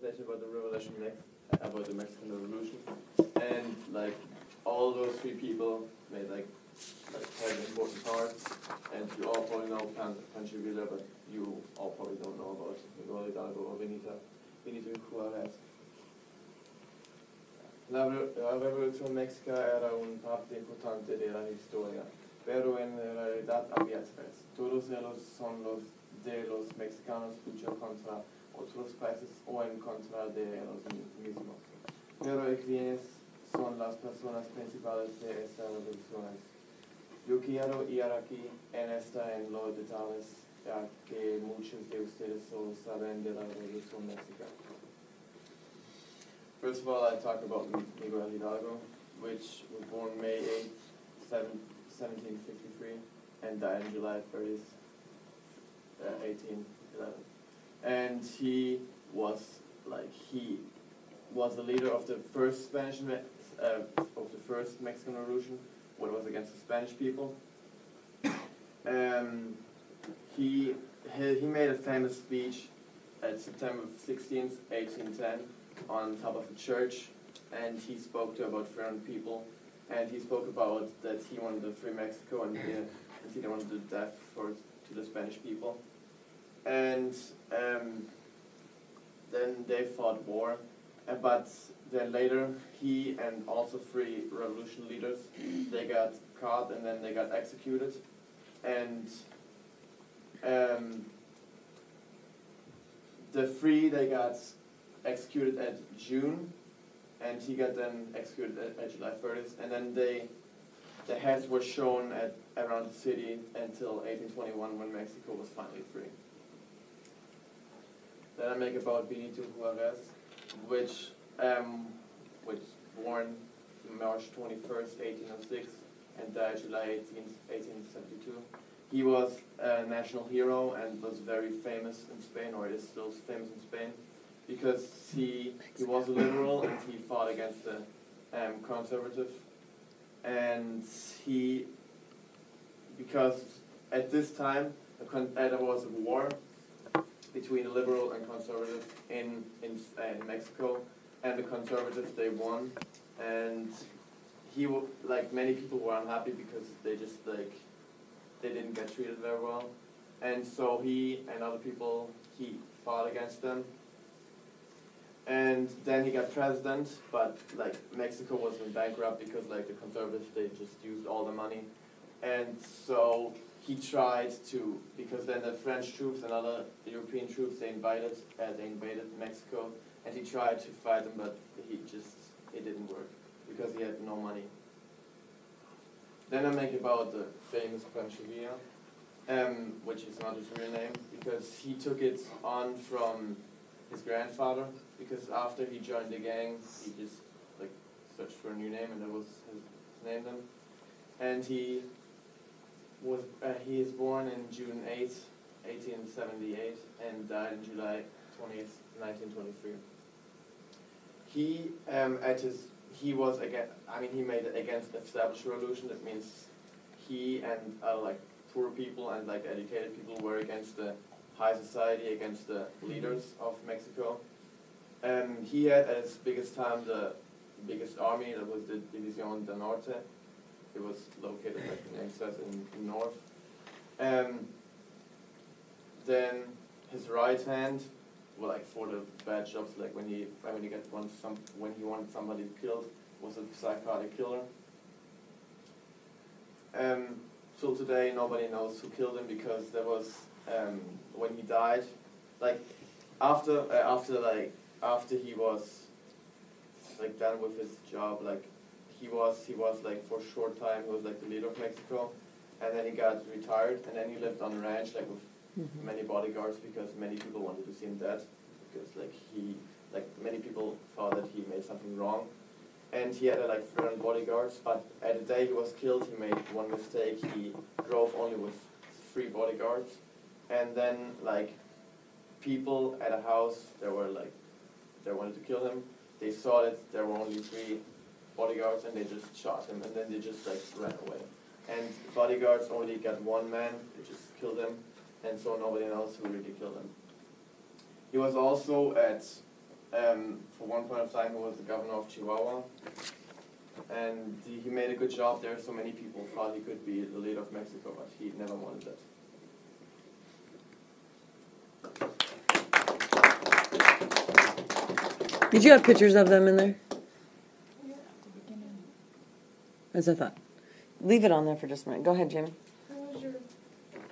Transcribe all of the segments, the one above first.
presentation about about the Mexican Revolution, and like all those three people made like quite an important part, and you all probably know Pancho Villa, but you all probably don't know about Miguel Hidalgo or Benito Juárez. La Revolución Mexicana era una parte importante de la historia, pero en realidad había tres. Todos ellos son los de los mexicanos luchando contra otros países o en contra de ellos mismos. Pero ¿quiénes son las personas principales de estas revoluciones? Yo quiero ir aquí en los detalles, ya que muchos de ustedes solo saben de la Revolución Mexicana. First of all, I talk about Miguel Hidalgo, which was born May 8th, 1753, and died on July 30th, 1811. And he was the leader of the first Mexican Revolution, what was against the Spanish people. He made a famous speech at September 16th, 1810, on top of a church, and he spoke to about 300 people, and he spoke about that he wanted to free Mexico and he didn't want to do death to the Spanish people. And then they fought war, but then later he and also three revolution leaders, they got caught and then they got executed, and the three, they got executed at June, and he got then executed at July 30th, and then the heads were shown around the city until 1821 when Mexico was finally free. Then I make about Benito Juárez, which born March 21st, 1806, and died July 18th, 1872. He was a national hero and was very famous in Spain, or is still famous in Spain, because he was a liberal and he fought against the conservative, and because at this time there was a war between the liberal and conservative in Mexico, and the conservatives, they won, and like many people were unhappy because they didn't get treated very well, and so he and other people, he fought against them. And then he got president, but like Mexico was in bankrupt because like the conservatives, they just used all the money, and so he tried to, because then the French troops and other European troops, they invaded Mexico, and he tried to fight them, but it didn't work because he had no money. Then I make about the famous Pancho Villa, which is not his real name, because he took it on from his grandfather, because after he joined the gang, he just like searched for a new name, and that was his name then. And he is born in June 8th, 1878, and died in July 20th, 1923. He made it against the established revolution. That means he and like poor people and like educated people were against the high society, against the leaders of Mexico. He had at his biggest time the biggest army, that was the División del Norte. It was located, like the name says, in north. Then his right hand, well, like for the bad jobs, like when he wanted somebody killed, was a psychotic killer. Till today, nobody knows who killed him, because there was when he died, like after he was like done with his job, like he was like for a short time he was like the leader of Mexico, and then he got retired, and then he lived on a ranch like with many bodyguards, because many people wanted to see him dead, because many people thought that he made something wrong, and he had like 300 bodyguards, but at the day he was killed, he made one mistake. He drove only with 3 bodyguards, and then like people at a house, they wanted to kill him. They saw that there were only 3 bodyguards, and they just shot him, and then they just like ran away. And bodyguards only got 1 man, they just killed him, and so nobody knows who really killed him. He was also at for one point of time, he was the governor of Chihuahua. And he made a good job there. So many people thought he could be the leader of Mexico, but he never wanted that. Did you have pictures of them in there? Yeah, at the beginning. As I thought. Leave it on there for just a minute. Go ahead, Jimmy. Who was your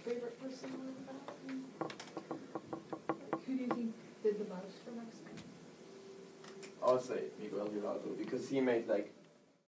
favorite person on that? Who do you think did the most for Mexico? I would say Miguel Hidalgo, because he made like